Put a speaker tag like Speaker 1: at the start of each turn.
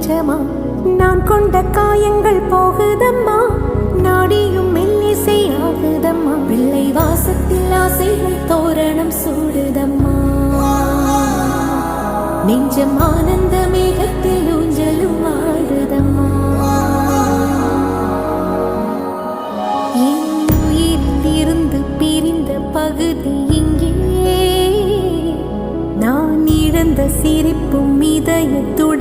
Speaker 1: நிஜமா நான் கொண்ட காயங்கள் போகுதம்மா நாடியும் மெல்லிசை ஆகுதம்மா பிள்ளை வாசத்தில் ஆசைகள் தோரணம் சூடுதம்மா நெஞ்சம் ஆனந்த மேகத்தில் ஊஞ்சலும் ஆடுதம்மா என் உயிரிலிருந்து பிரிந்த பகுதி இங்கே நான் இழந்த சிரிப்பும் இதயத்துள்